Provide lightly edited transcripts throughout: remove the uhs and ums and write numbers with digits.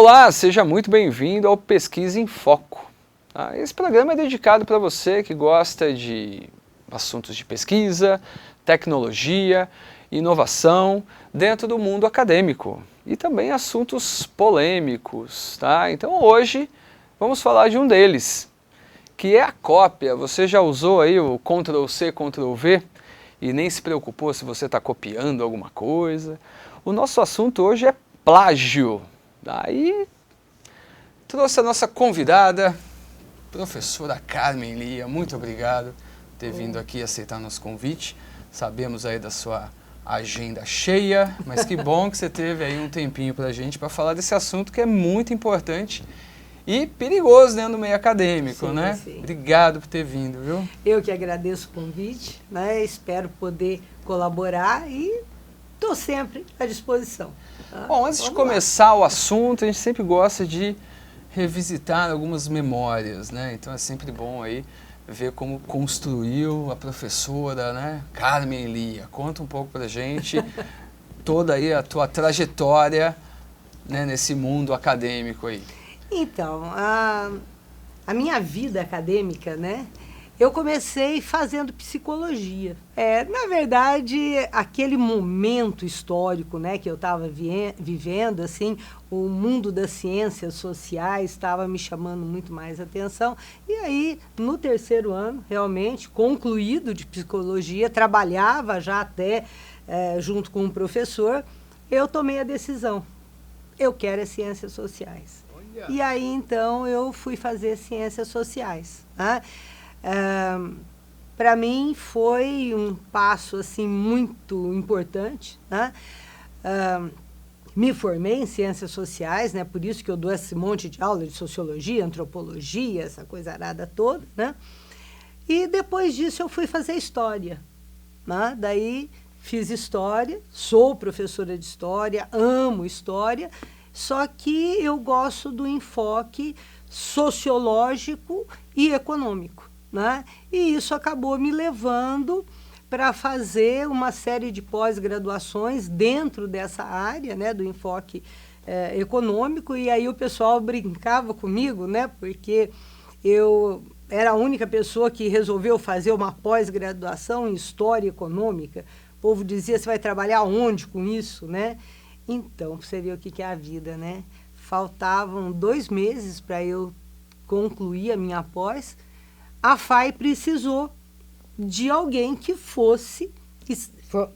Olá, seja muito bem-vindo ao Pesquisa em Foco. Esse programa é dedicado para você que gosta de assuntos de pesquisa, tecnologia, inovação dentro do mundo acadêmico e também assuntos polêmicos, tá? Então hoje vamos falar de um deles, que é a cópia. Você já usou aí o Ctrl+C, Ctrl+V e nem se preocupou se você está copiando alguma coisa? O nosso assunto hoje é plágio. Aí trouxe a nossa convidada, professora Carmen Lia. Muito obrigado por ter vindo aqui aceitar nosso convite. Sabemos aí da sua agenda cheia, mas que bom que você teve aí um tempinho para a gente para falar desse assunto que é muito importante e perigoso dentro do meio acadêmico, Sim, né? sim. Obrigado por ter vindo, viu? Eu que agradeço o convite, né? Espero poder colaborar e estou sempre à disposição. Tá? Bom, antes de Vamos lá. começar o assunto, a gente sempre gosta de revisitar algumas memórias, né? Então é sempre bom aí ver como construiu a professora, né? Carmen Lia. Conta um pouco pra gente toda aí a tua trajetória, né, nesse mundo acadêmico aí. Então, a minha vida acadêmica, né? Eu comecei fazendo psicologia. Na verdade, aquele momento histórico, né, que eu estava vivendo, assim, o mundo das ciências sociais estava me chamando muito mais atenção. E aí, no terceiro ano, realmente, concluído de psicologia, trabalhava já até junto com um professor, eu tomei a decisão. Eu quero as ciências sociais. Olha. E aí, então, eu fui fazer ciências sociais, né? Para mim foi um passo assim muito importante, né? Me formei em ciências sociais, né? Por isso que eu dou esse monte de aula de sociologia, antropologia, essa coisa arada toda, né? E depois disso eu fui fazer história, né? Daí fiz história, sou professora de história, amo história, só que eu gosto do enfoque sociológico e econômico, né? E isso acabou me levando para fazer uma série de pós-graduações dentro dessa área, né, do enfoque econômico. E aí o pessoal brincava comigo, né, porque eu era a única pessoa que resolveu fazer uma pós-graduação em História Econômica. O povo dizia, você vai trabalhar onde com isso, né? Então, você vê o que é a vida, né? Faltavam 2 meses para eu concluir a minha pós. A FAI precisou de alguém que fosse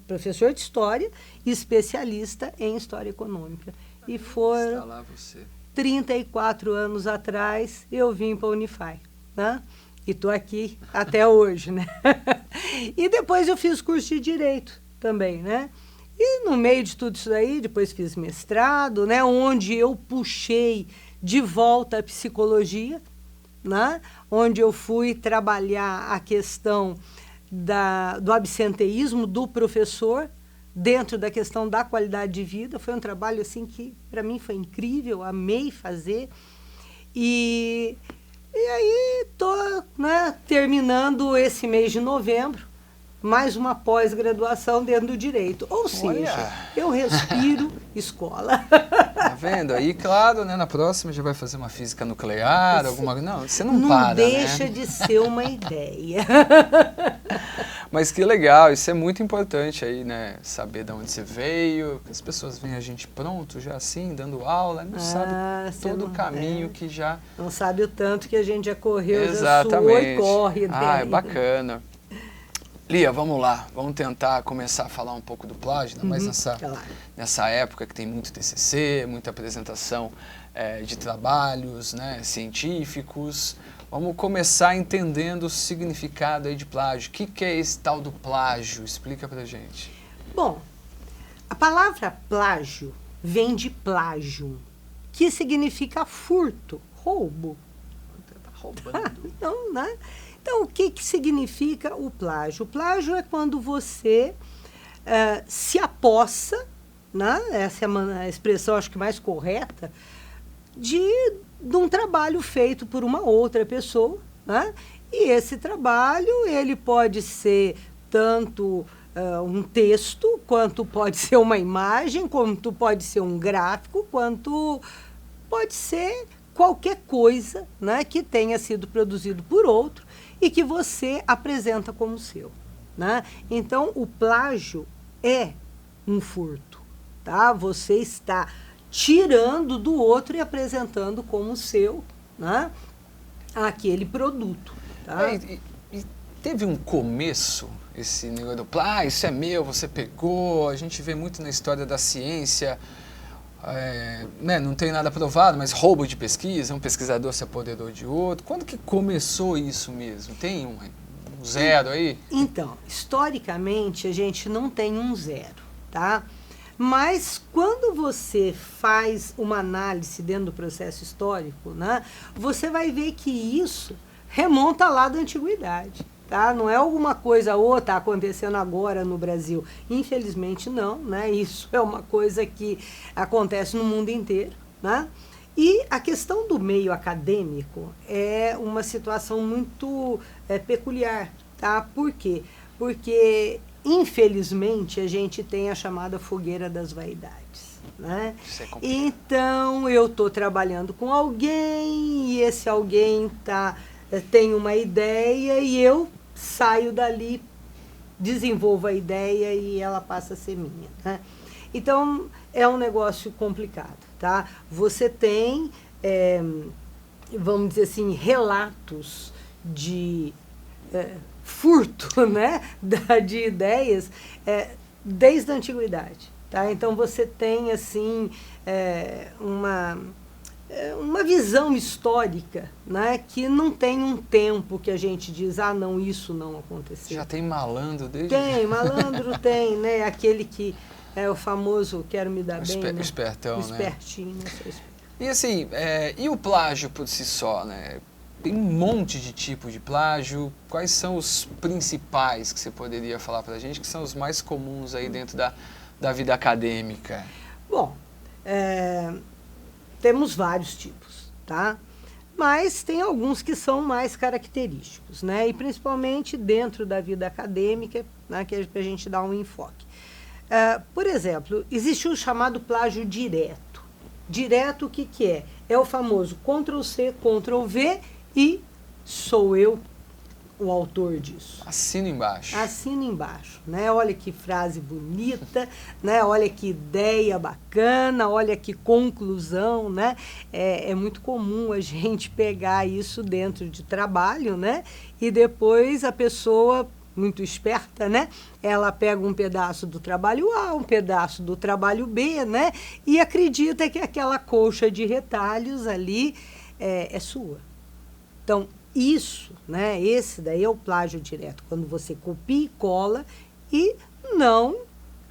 professor de história e especialista em história econômica. E foram Está lá você. 34 anos atrás, eu vim para a Unifai, né? E estou aqui até hoje, né? E depois eu fiz curso de Direito também, né? E no meio de tudo isso daí, depois fiz mestrado, né? Onde eu puxei de volta a psicologia, né? Onde eu fui trabalhar a questão do absenteísmo do professor dentro da questão da qualidade de vida. Foi um trabalho assim que para mim foi incrível, amei fazer. E aí estou, né, terminando esse mês de novembro mais uma pós-graduação dentro do direito. Ou seja, eu respiro escola. Tá vendo? Aí, claro, né, na próxima já vai fazer uma física nuclear, alguma... Não, você não para, Não deixa né? de ser uma ideia. Mas que legal, isso é muito importante aí, né? Saber de onde você veio, as pessoas veem a gente pronto, já assim, dando aula, não sabe todo o caminho que já... Não sabe o tanto que a gente já correu, Exatamente. já suou e corre. É bacana. Lia, vamos lá, vamos tentar começar a falar um pouco do plágio, né? Mas nessa época que tem muito TCC, muita apresentação de trabalhos, né, científicos. Vamos começar entendendo o significado aí de plágio. O que é esse tal do plágio? Explica pra gente. Bom, a palavra plágio vem de plágio, que significa furto, roubo. Tá roubando. Não, né? Então, o que significa o plágio? O plágio é quando você se apossa, né? Essa é a expressão, acho que mais correta, de um trabalho feito por uma outra pessoa, né? E esse trabalho, ele pode ser tanto um texto, quanto pode ser uma imagem, quanto pode ser um gráfico, quanto pode ser qualquer coisa, né, que tenha sido produzido por outro e que você apresenta como seu, né? Então, o plágio é um furto, tá? Você está tirando do outro e apresentando como seu, né, aquele produto, tá? E teve um começo, esse negócio do isso é meu, você pegou, a gente vê muito na história da ciência, né, não tem nada provado, mas roubo de pesquisa, um pesquisador se apoderou de outro. Quando que começou isso mesmo? Tem um zero aí? Então, historicamente, a gente não tem um zero, tá? Mas quando você faz uma análise dentro do processo histórico, né, você vai ver que isso remonta lá da antiguidade. Tá? Não é alguma coisa ou está acontecendo agora no Brasil. Infelizmente não, né? Isso é uma coisa que acontece no mundo inteiro, né? E a questão do meio acadêmico é uma situação muito peculiar, tá? Por quê? Porque, infelizmente, a gente tem a chamada fogueira das vaidades, né? Então, eu estou trabalhando com alguém e esse alguém tem uma ideia e eu saio dali, desenvolvo a ideia e ela passa a ser minha, né? Então, é um negócio complicado, tá? Você tem, vamos dizer assim, relatos de furto, né, de ideias desde a antiguidade, tá? Então, você tem, assim, uma visão histórica, né, que não tem um tempo que a gente diz, não, isso não aconteceu. Já tem malandro desde... Tem, malandro tem, né, aquele que é o famoso quero me dar bem, né? Espertão, o espertinho, né? E assim, e o plágio por si só, né? Tem um monte de tipo de plágio. Quais são os principais que você poderia falar pra gente, que são os mais comuns aí dentro da vida acadêmica? Bom, temos vários tipos, tá? Mas tem alguns que são mais característicos, né? E principalmente dentro da vida acadêmica, né, que é para a gente dar um enfoque. Por exemplo, existe o chamado plágio direto. Direto, o que que é? É o famoso Ctrl+C, Ctrl+V e sou eu o autor disso. Assina embaixo. Assina embaixo, né? Olha que frase bonita, né? Olha que ideia bacana, olha que conclusão, né? É muito comum a gente pegar isso dentro de trabalho, né? E depois a pessoa, muito esperta, né? Ela pega um pedaço do trabalho A, um pedaço do trabalho B, né? E acredita que aquela colcha de retalhos ali é sua. Então, isso, né, esse daí é o plágio direto, quando você copia e cola e não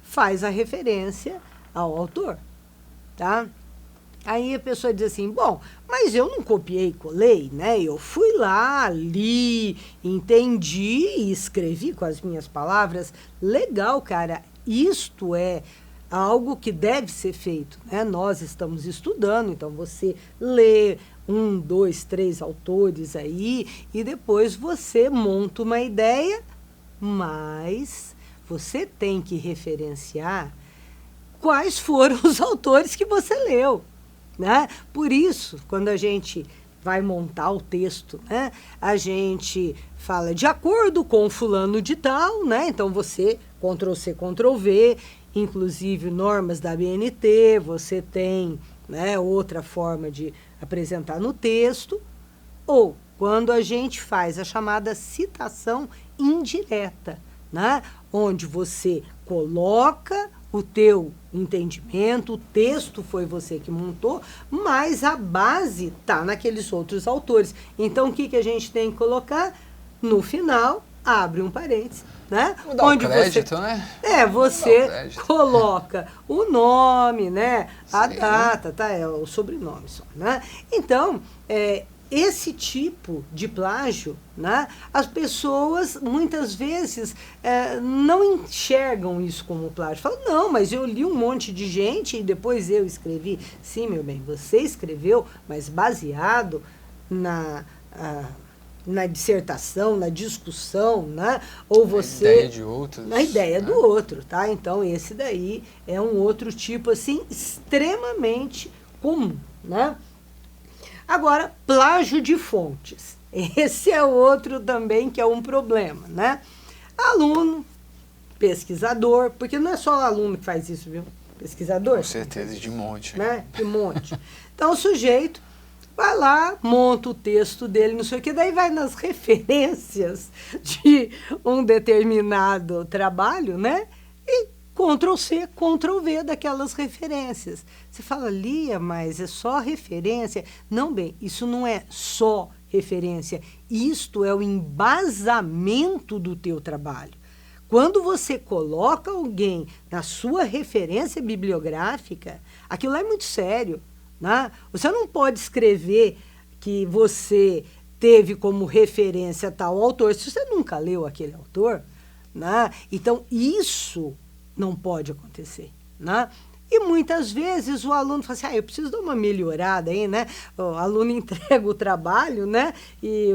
faz a referência ao autor, tá? Aí a pessoa diz assim, bom, mas eu não copiei e colei, né? Eu fui lá, li, entendi e escrevi com as minhas palavras. Legal, cara, isto é algo que deve ser feito, né? Nós estamos estudando, então você lê 1, 2, 3 autores aí e depois você monta uma ideia, mas você tem que referenciar quais foram os autores que você leu, né? Por isso, quando a gente vai montar o texto, né, a gente fala de acordo com fulano de tal, né? Então você Ctrl+C, Ctrl+V, inclusive normas da ABNT, você tem, né, outra forma de apresentar no texto, ou quando a gente faz a chamada citação indireta, né, onde você coloca o teu entendimento, o texto foi você que montou, mas a base está naqueles outros autores. Então, o que que a gente tem que colocar? No final, abre um parênteses, né? Dá onde o crédito, né? Você coloca o nome, né? A data, tá? É o sobrenome só, né? Então, esse tipo de plágio, né? As pessoas, muitas vezes, não enxergam isso como plágio. Falam, não, mas eu li um monte de gente e depois eu escrevi. Sim, meu bem, você escreveu, mas baseado na dissertação, na discussão, né? Ou você... Na ideia de outros. Na ideia do outro, tá? Então, esse daí é um outro tipo, assim, extremamente comum, né? Agora, plágio de fontes. Esse é outro também que é um problema, né? Aluno, pesquisador, porque não é só o aluno que faz isso, viu? Pesquisador. Com certeza, de monte. Né? De monte. Então, o sujeito vai lá, monta o texto dele, não sei o que, daí vai nas referências de um determinado trabalho, né? E Ctrl+C, Ctrl+V daquelas referências. Você fala, Lia, mas é só referência? Não, bem, isso não é só referência. Isto é o embasamento do teu trabalho. Quando você coloca alguém na sua referência bibliográfica, aquilo é muito sério. Né? Você não pode escrever que você teve como referência tal autor, se você nunca leu aquele autor. Né? Então, isso não pode acontecer. Né? E muitas vezes o aluno fala assim, eu preciso dar uma melhorada aí, né? O aluno entrega o trabalho, né? E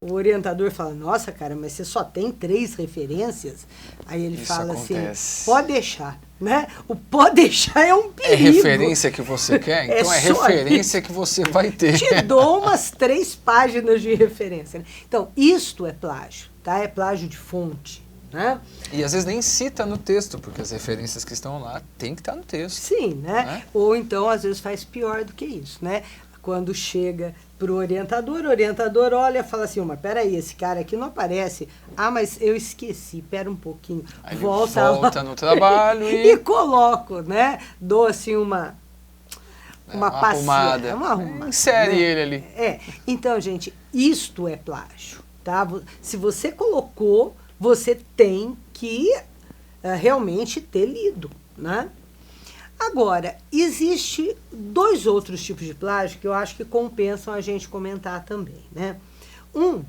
o orientador fala, nossa, cara, mas você só tem 3 referências? Aí ele fala acontece. Assim, pode deixar, né? O pode deixar é um perigo. É referência que você quer? Então é referência que você vai ter. Te dou umas 3 páginas de referência. Né? Então, isto é plágio, tá? É plágio de fonte. Né? E às vezes nem cita no texto, porque as referências que estão lá tem que estar no texto. Sim, né? Ou então, às vezes, faz pior do que isso, né? Quando chega para o orientador olha e fala assim, mas peraí, esse cara aqui não aparece. Ah, mas eu esqueci, pera um pouquinho. Aí volta no trabalho e coloco, né? Dou assim uma arrumada. Uma arrumada. Insere né? ele ali. Então, gente, isto é plágio, tá? Se você colocou, você tem que realmente ter lido, né? Agora, existe 2 outros tipos de plágio que eu acho que compensam a gente comentar também, né? Um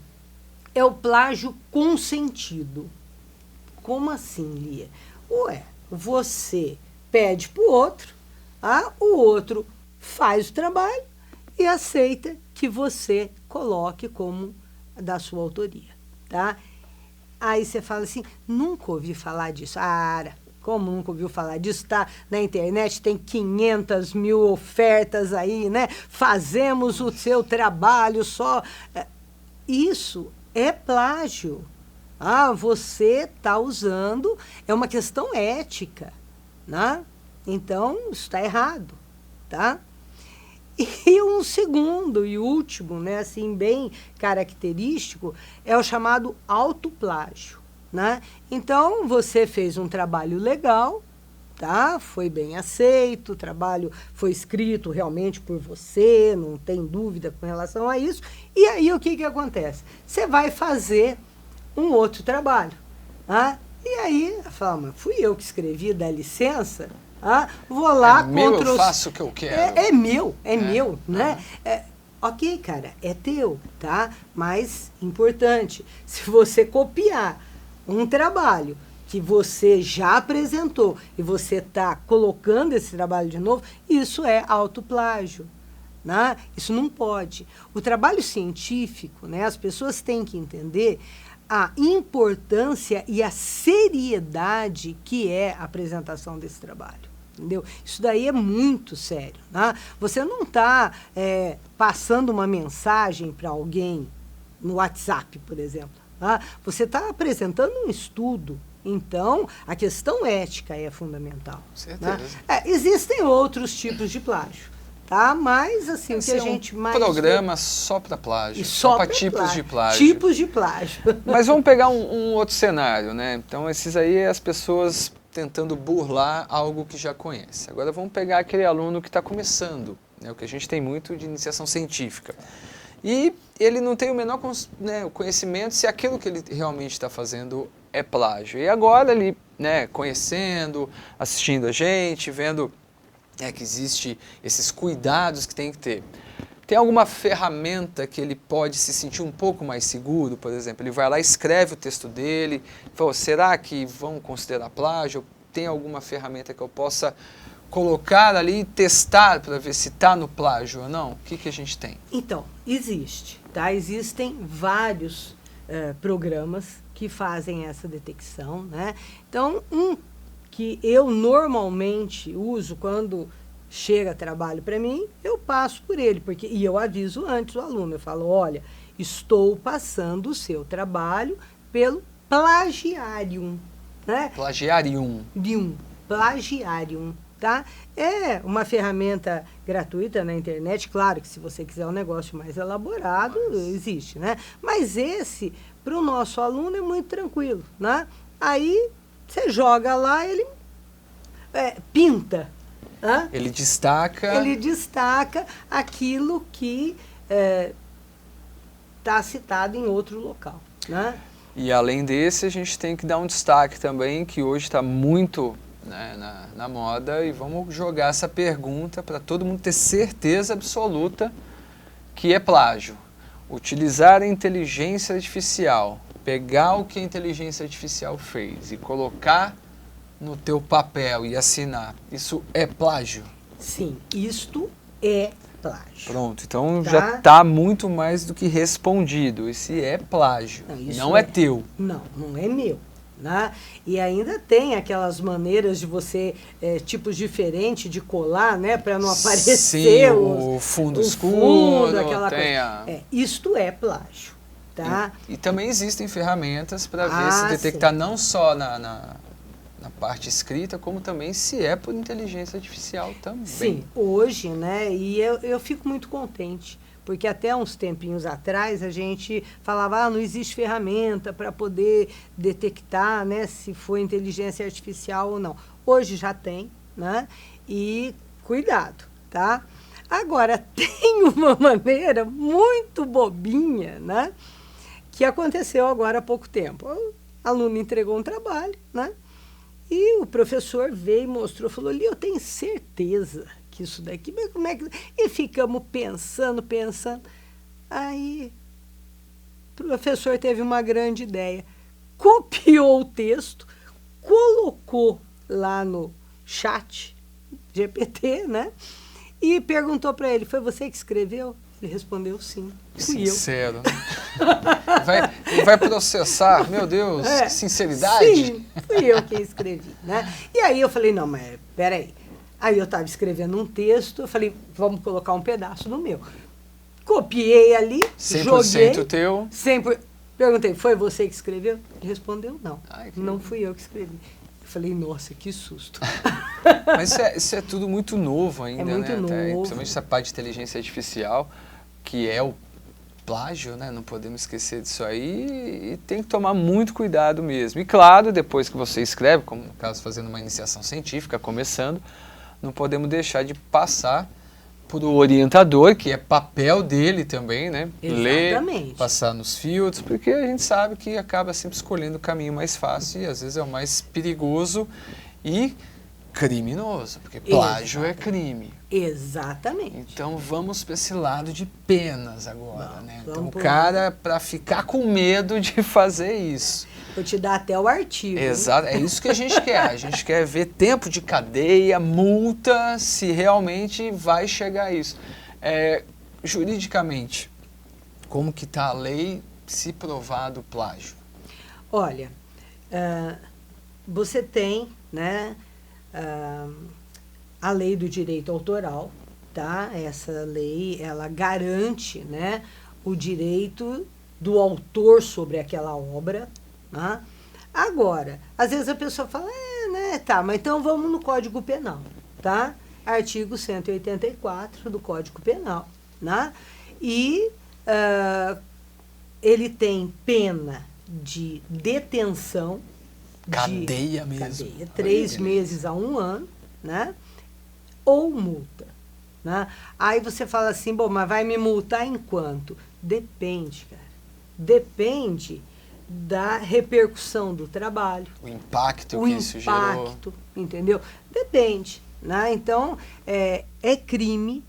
é o plágio consentido. Como assim, Lia? Ué, você pede para o outro, o outro faz o trabalho e aceita que você coloque como da sua autoria, tá? Aí você fala assim, nunca ouvi falar disso. Como nunca ouviu falar disso? Tá na internet, tem 500 mil ofertas aí, né? Fazemos o seu trabalho só. Isso é plágio. Você está usando, é uma questão ética, né? Então, isso está errado, tá? E um segundo e último, né, assim, bem característico, é o chamado autoplágio, né? Então, você fez um trabalho legal, tá? Foi bem aceito, o trabalho foi escrito realmente por você, não tem dúvida com relação a isso. E aí, o que acontece? Você vai fazer um outro trabalho, tá? E aí, fala, mas fui eu que escrevi, dá licença? Vou lá, eu faço o que eu quero. É meu, né? Ok, cara, é teu, tá? Mas, importante, se você copiar um trabalho que você já apresentou e você está colocando esse trabalho de novo, isso é autoplágio, né? Isso não pode. O trabalho científico, né, as pessoas têm que entender a importância e a seriedade que é a apresentação desse trabalho. Entendeu? Isso daí é muito sério. Né? Você não está passando uma mensagem para alguém no WhatsApp, por exemplo. Tá? Você está apresentando um estudo. Então, a questão ética é fundamental. Certeza. Né? Existem outros tipos de plágio. Tá? Mas, assim, o que a gente mais... programa só para plágio, só para tipos de plágio. Tipos de plágio. Mas vamos pegar um outro cenário, né? Então, esses aí as pessoas tentando burlar algo que já conhece. Agora vamos pegar aquele aluno que está começando, né? O que a gente tem muito de iniciação científica. E ele não tem o menor conhecimento se aquilo que ele realmente está fazendo é plágio. E agora ele, né, conhecendo, assistindo a gente, vendo que existe esses cuidados que tem que ter. Tem alguma ferramenta que ele pode se sentir um pouco mais seguro, por exemplo? Ele vai lá, escreve o texto dele, fala, será que vão considerar plágio? Tem alguma ferramenta que eu possa colocar ali e testar para ver se está no plágio ou não? O que a gente tem? Então, existe, tá? Existem vários programas que fazem essa detecção, né? Então, um que eu normalmente uso quando chega trabalho para mim, eu passo por ele, e eu aviso antes o aluno, eu falo, olha, estou passando o seu trabalho pelo plagiarium, né? Plagiarium. Plagiarium, tá? É uma ferramenta gratuita na internet, claro que se você quiser um negócio mais elaborado, existe, né? Mas esse, para o nosso aluno, é muito tranquilo, né? Aí, você joga lá, ele pinta. Hã? Ele destaca aquilo que está citado em outro local, né? E além desse, a gente tem que dar um destaque também, que hoje está muito, né, na moda, e vamos jogar essa pergunta para todo mundo ter certeza absoluta que é plágio. Utilizar a inteligência artificial, pegar o que a inteligência artificial fez e colocar no teu papel e assinar, isso é plágio? Sim, isto é plágio. Pronto, então já está muito mais do que respondido. Esse é plágio, não é teu. Não é meu. Né? E ainda tem aquelas maneiras de você, tipos diferentes de colar, né? Para não aparecer sim, o fundo escuro, aquela coisa. Isto é plágio. Tá? E também existem ferramentas para ver se detectar não só na parte escrita, como também se é por inteligência artificial também. Sim, hoje, né, e eu fico muito contente, porque até uns tempinhos atrás a gente falava, não existe ferramenta para poder detectar, né, se foi inteligência artificial ou não. Hoje já tem, né, e cuidado, tá? Agora, tem uma maneira muito bobinha, né, que aconteceu agora há pouco tempo. O aluno entregou um trabalho, né, e o professor veio e mostrou, falou, ali eu tenho certeza que isso daqui, mas como é que... E ficamos pensando. Aí o professor teve uma grande ideia. Copiou o texto, colocou lá no chat GPT, né? E perguntou para ele, foi você que escreveu? Ele respondeu sim. Sincero, né? Vai processar, meu Deus, que sinceridade. Sim, fui eu quem escrevi, né? E aí eu falei, não, mas peraí. Aí eu estava escrevendo um texto, eu falei, vamos colocar um pedaço do meu. Copiei ali, 100% joguei. teu? 100%. Perguntei, foi você que escreveu? Ele respondeu, não. Ai, não fui eu que escrevi. Eu falei, nossa, que susto. Mas isso é tudo muito novo ainda, é muito né? novo. Principalmente essa parte de inteligência artificial, que é o plágio, né? Não podemos esquecer disso aí, e tem que tomar muito cuidado mesmo. E claro, depois que você escreve, como no caso fazendo uma iniciação científica, começando, não podemos deixar de passar por o orientador, que é papel dele também, né? Exatamente. Ler, passar nos filtros, porque a gente sabe que acaba sempre escolhendo o caminho mais fácil e às vezes é o mais perigoso e criminoso, porque plágio é crime. Exatamente. Então vamos para esse lado de penas agora, né? Então o cara, para ficar com medo de fazer isso. Vou te dar até o artigo. Exato, é isso que a gente quer. A gente quer ver tempo de cadeia, multa, se realmente vai chegar a isso. Juridicamente, como que está a lei se provado plágio? Olha, você tem, né, a lei do direito autoral, tá? Essa lei, ela garante, né, o direito do autor sobre aquela obra, né? Agora, às vezes a pessoa fala, né, tá, mas então vamos no Código Penal, tá? Artigo 184 do Código Penal, né? E ele tem pena de detenção, cadeia mesmo. Cadeia, 3 meses a 1 ano, né? Ou multa, né? Aí você fala assim, bom, mas vai me multar em quanto? Depende, cara. Depende da repercussão do trabalho. O impacto que isso gerou. Entendeu? Depende, né? Então, é crime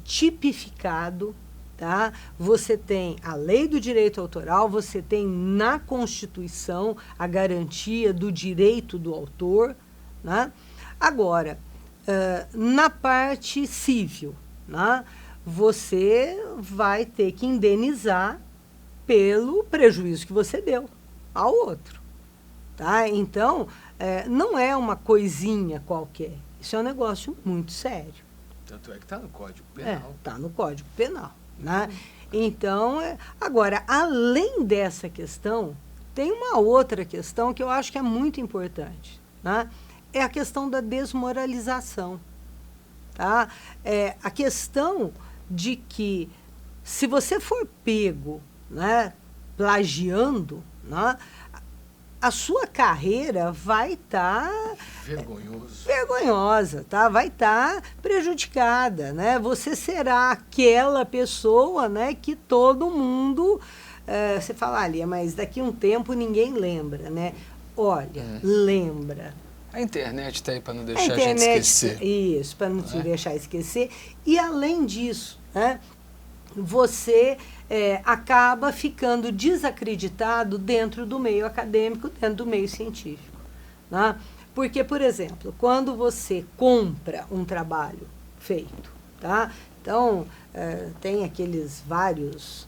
tipificado, tá? Você tem a lei do direito autoral, você tem na Constituição a garantia do direito do autor, né? Agora, na parte civil, né, você vai ter que indenizar pelo prejuízo que você deu ao outro, tá? Então, não é uma coisinha qualquer, Isso é um negócio muito sério. Tanto é que está no Código Penal. Está no Código Penal, né? Então, agora, além dessa questão, tem uma outra questão que eu acho que é muito importante, né? É a questão da desmoralização. Tá? A questão de que, se você for pego, né, plagiando, né, a sua carreira vai estar vergonhosa, tá? Vai estar prejudicada, né? Você será aquela pessoa, né, que todo mundo você fala ali, mas daqui a um tempo ninguém lembra, né? Olha, lembra. A internet está aí para não deixar a gente esquecer. Isso, para não te deixar esquecer. E além disso, né, você acaba ficando desacreditado dentro do meio acadêmico, dentro do meio científico. Né? Porque, por exemplo, quando você compra um trabalho feito, tá? Então, tem aqueles vários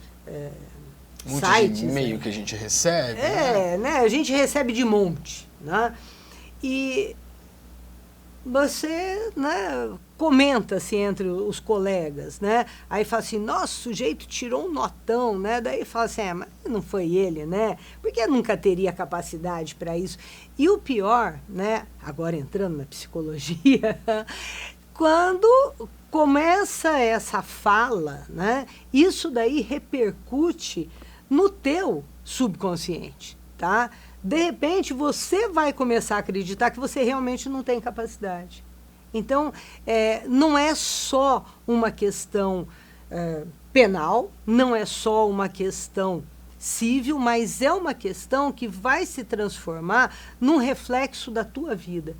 sites. De e-mail que a gente recebe. Né? A gente recebe de monte. Né? E você, né, comenta-se entre os colegas, né? Aí fala assim, nossa, o sujeito tirou um notão, né? Daí fala assim, mas não foi ele, né? Porque nunca teria capacidade para isso. E o pior, né? Agora entrando na psicologia, quando começa essa fala, né? Isso daí repercute no teu subconsciente, tá? De repente, você vai começar a acreditar que você realmente não tem capacidade. Então, não é só uma questão penal, não é só uma questão civil, mas é uma questão que vai se transformar num reflexo da tua vida.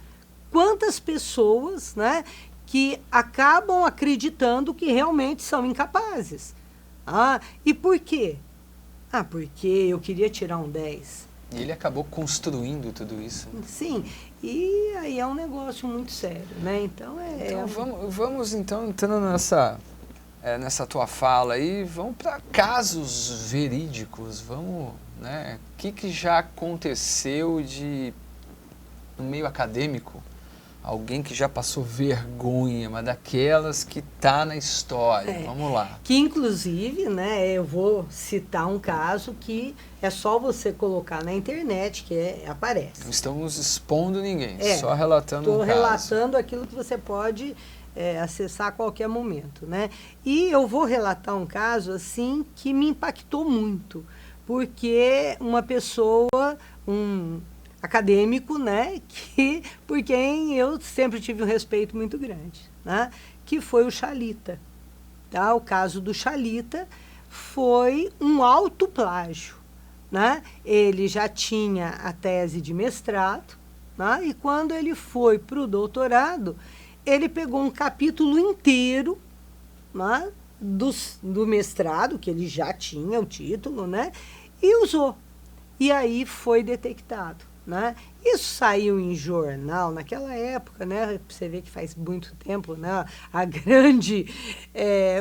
Quantas pessoas, né, que acabam acreditando que realmente são incapazes? E por quê? Porque eu queria tirar um 10. E ele acabou construindo tudo isso. Sim, e aí é um negócio muito sério, né? Então vamos então entrando nessa tua fala aí, vamos para casos verídicos, vamos, né? O que já aconteceu no meio acadêmico? Alguém que já passou vergonha, mas daquelas que tá na história. Vamos lá. Que, inclusive, né, eu vou citar um caso que é só você colocar na internet que aparece. Não estamos expondo ninguém, só relatando um caso. Estou relatando aquilo que você pode acessar a qualquer momento, né? E eu vou relatar um caso, assim, que me impactou muito. Porque uma pessoa, acadêmico, né, por quem eu sempre tive um respeito muito grande, né, que foi o Chalita. Tá? O caso do Chalita foi um autoplágio. Né? Ele já tinha a tese de mestrado, né, e quando ele foi para o doutorado, ele pegou um capítulo inteiro, né, do mestrado, que ele já tinha o título, né, e usou. E aí foi detectado. Né? Isso saiu em jornal naquela época, né? Você vê que faz muito tempo, né? A grande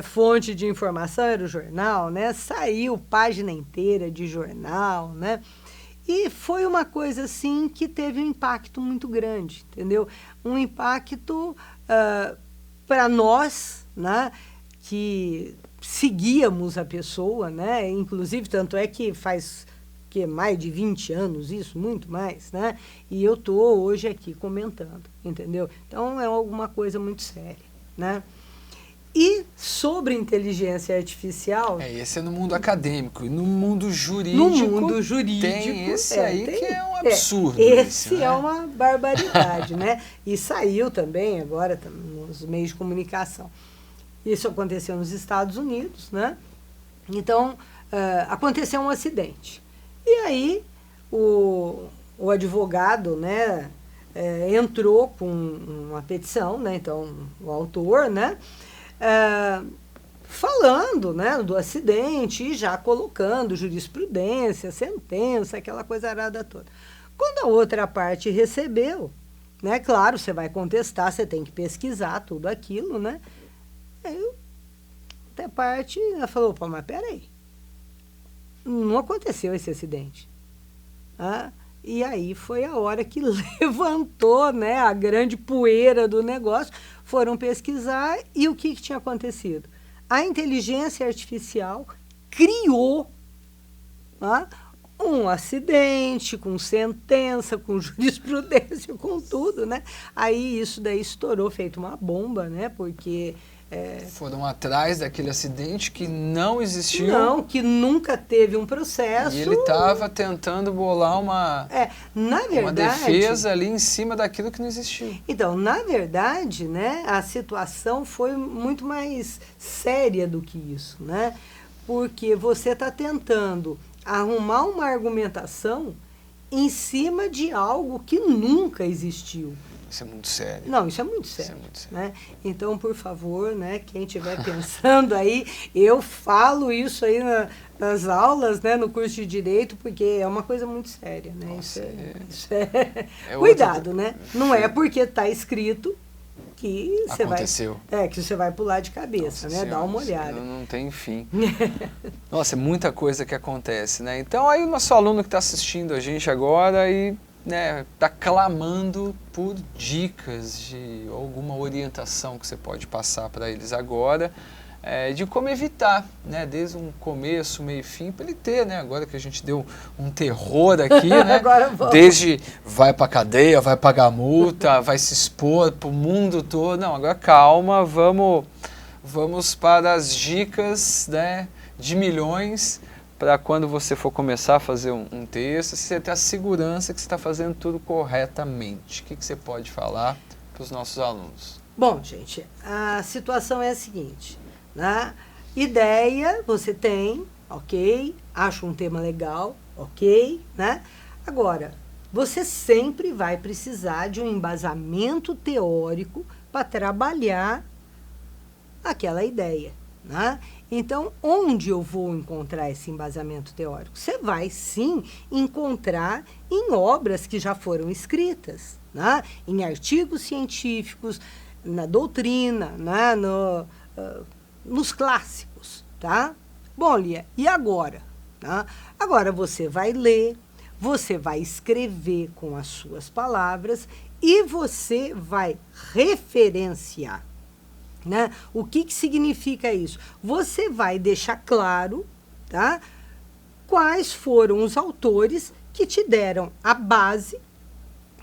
fonte de informação era o jornal, né? Saiu página inteira de jornal, né? E foi uma coisa assim que teve um impacto muito grande, entendeu? Um impacto para nós, né? Que seguíamos a pessoa, né? Inclusive, tanto é que faz mais de 20 anos, isso, muito mais, né? E eu estou hoje aqui comentando, entendeu? Então, é alguma coisa muito séria, né? E sobre inteligência artificial... Esse é no mundo acadêmico. E no mundo jurídico... No mundo jurídico... Tem esse aí que é um absurdo. Esse né? É uma barbaridade, né? E saiu também agora nos meios de comunicação. Isso aconteceu nos Estados Unidos, né? Então, aconteceu um acidente. E aí, o advogado, né, entrou com uma petição, né, então, o autor, né, falando, né, do acidente e já colocando jurisprudência, sentença, aquela coisa arada toda. Quando a outra parte recebeu, né, claro, você vai contestar, você tem que pesquisar tudo aquilo, né, aí a parte, ela falou, pô, mas peraí. Não aconteceu esse acidente. E aí foi a hora que levantou, né, a grande poeira do negócio. Foram pesquisar e o que tinha acontecido? A inteligência artificial criou, tá, um acidente, com sentença, com jurisprudência, com tudo, né? Aí isso daí estourou, feito uma bomba, né? Porque... foram atrás daquele acidente que não existiu. Não, que nunca teve um processo. E ele estava tentando bolar uma defesa ali em cima daquilo que não existiu. Então, na verdade, né, a situação foi muito mais séria do que isso, né? Porque você está tentando arrumar uma argumentação em cima de algo que nunca existiu. Isso é muito sério. Não, isso é muito sério. Isso é muito sério. Né? Então, por favor, né, quem estiver pensando aí, eu falo isso aí nas aulas, né, no curso de Direito, porque é uma coisa muito séria. Né? Nossa, isso é cuidado, outro... né? Não é porque está escrito que você aconteceu. que você vai pular de cabeça, né? Dá uma olhada. Não tem fim. Nossa, é muita coisa que acontece, né? Então aí o nosso aluno que está assistindo a gente agora e, né, tá clamando por dicas de alguma orientação que você pode passar para eles agora, de como evitar, né, desde um começo, meio e fim, para ele ter, né, agora que a gente deu um terror aqui, né, desde vai para cadeia, vai pagar multa, vai se expor para o mundo todo, não, agora calma, vamos para as dicas, né, de milhões, para quando você for começar a fazer um texto, você ter a segurança que você está fazendo tudo corretamente. O que você pode falar para os nossos alunos? Bom, gente, a situação é a seguinte, né? Ideia você tem, ok, acho um tema legal, ok, né? Agora, você sempre vai precisar de um embasamento teórico para trabalhar aquela ideia, né? Então, onde eu vou encontrar esse embasamento teórico? Você vai, sim, encontrar em obras que já foram escritas, né? Em artigos científicos, na doutrina, né? Nos clássicos, tá? Bom, Lia, e agora? Tá? Agora você vai ler, você vai escrever com as suas palavras e você vai referenciar. Né? O que significa isso? Você vai deixar claro, tá, quais foram os autores que te deram a base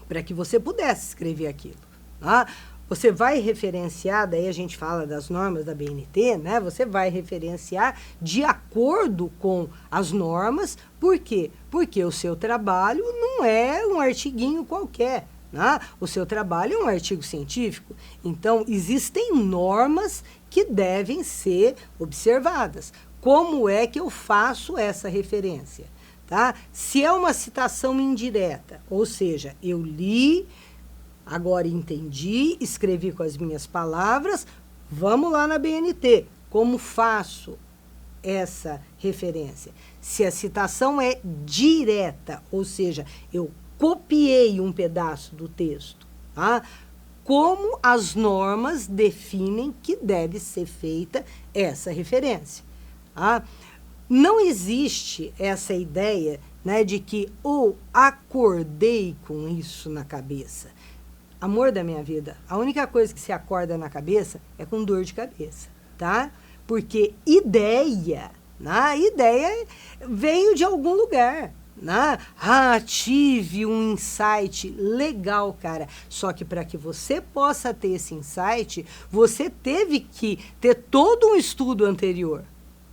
para que você pudesse escrever aquilo. Tá? Você vai referenciar, daí a gente fala das normas da BNT, né? Você vai referenciar de acordo com as normas. Por quê? Porque o seu trabalho não é um artiguinho qualquer. Né? O seu trabalho é um artigo científico, então existem normas que devem ser observadas. Como é que eu faço essa referência? Tá? Se é uma citação indireta, ou seja, eu li, agora entendi, escrevi com as minhas palavras, vamos lá na BNT. Como faço essa referência? Se a citação é direta, ou seja, eu copiei um pedaço do texto, tá? Como as normas definem que deve ser feita essa referência. Tá? Não existe essa ideia, né, de que acordei com isso na cabeça. Amor da minha vida, a única coisa que se acorda na cabeça é com dor de cabeça, tá? Porque ideia veio de algum lugar. Né? Tive um insight legal, cara. Só que para que você possa ter esse insight, você teve que ter todo um estudo anterior.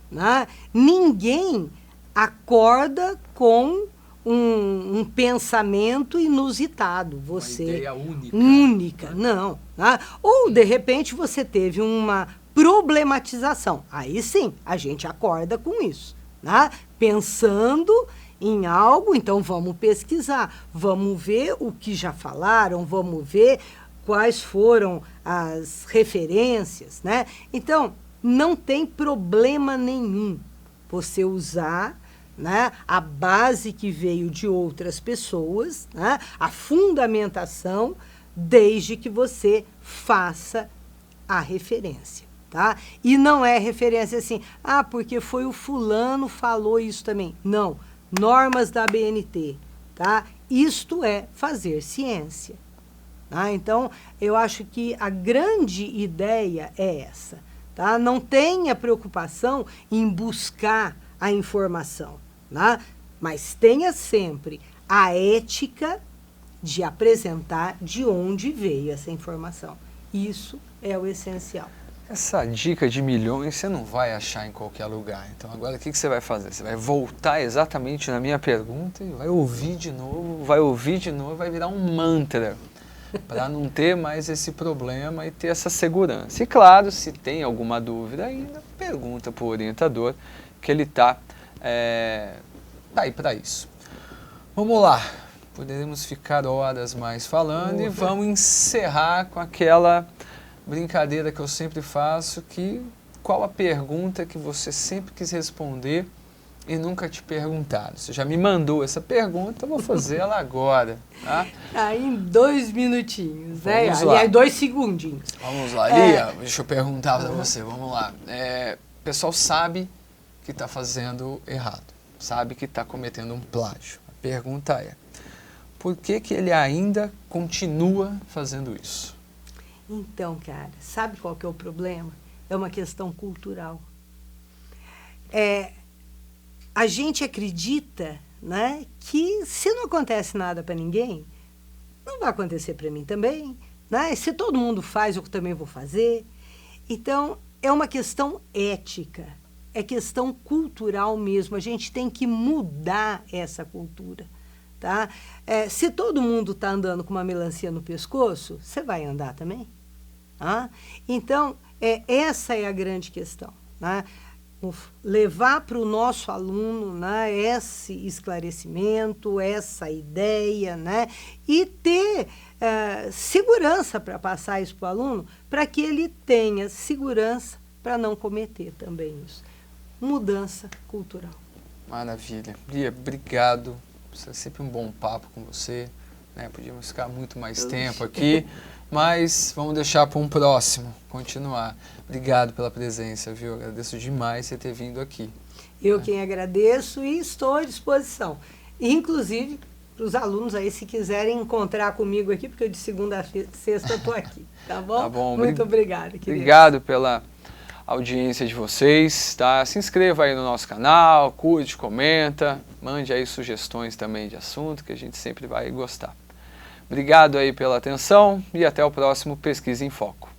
Né? Ninguém acorda com um pensamento inusitado. Você, uma ideia única. Única, não. Né? Ou, de repente, você teve uma problematização. Aí sim, a gente acorda com isso. Né? Pensando em algo, então vamos pesquisar, vamos ver o que já falaram, vamos ver quais foram as referências, né? Então, não tem problema nenhum você usar, né, a base que veio de outras pessoas, né, a fundamentação, desde que você faça a referência. Tá? E não é referência assim, porque foi o fulano falou isso também. Não. Normas da BNT, tá? isto é fazer ciência. Tá? Então, eu acho que a grande ideia é essa. Tá? Não tenha preocupação em buscar a informação, tá? Mas tenha sempre a ética de apresentar de onde veio essa informação. Isso é o essencial. Essa dica de milhões você não vai achar em qualquer lugar. Então agora o que você vai fazer? Você vai voltar exatamente na minha pergunta e vai ouvir de novo, vai virar um mantra para não ter mais esse problema e ter essa segurança. E claro, se tem alguma dúvida ainda, pergunta para o orientador, que ele está aí para isso. Vamos lá, poderemos ficar horas mais falando e vamos encerrar com aquela brincadeira que eu sempre faço, qual a pergunta que você sempre quis responder e nunca te perguntaram? Você já me mandou essa pergunta, eu vou fazer ela agora. Tá? Aí em 2 minutinhos, né? Vamos lá. Aliás, 2 segundinhos. Vamos lá, Lia, deixa eu perguntar para você, vamos lá. O pessoal sabe que está fazendo errado, sabe que está cometendo um plágio. A pergunta é, por que ele ainda continua fazendo isso? Então, cara, sabe qual que é o problema? É uma questão cultural. A gente acredita, né, que se não acontece nada para ninguém, não vai acontecer para mim também. Né? Se todo mundo faz, eu também vou fazer. Então, é uma questão ética, é questão cultural mesmo. A gente tem que mudar essa cultura. Tá? Se todo mundo está andando com uma melancia no pescoço, você vai andar também? Então, essa é a grande questão. Né? Levar para o nosso aluno, né, esse esclarecimento, essa ideia, né, e ter segurança para passar isso para o aluno, para que ele tenha segurança para não cometer também isso. Mudança cultural. Maravilha. Lia, obrigado. É sempre um bom papo com você. Né? Podíamos ficar muito mais tempo aqui, mas vamos deixar para um próximo, continuar. Obrigado pela presença, viu? Agradeço demais você ter vindo aqui. Eu quem agradeço e estou à disposição. Inclusive, para os alunos aí, se quiserem encontrar comigo aqui, porque eu de segunda a sexta estou aqui, tá bom? Tá bom. Muito obrigada, querido. Obrigado pela audiência de vocês, tá? Se inscreva aí no nosso canal, curte, comenta, mande aí sugestões também de assunto, que a gente sempre vai gostar. Obrigado aí pela atenção e até o próximo Pesquisa em Foco.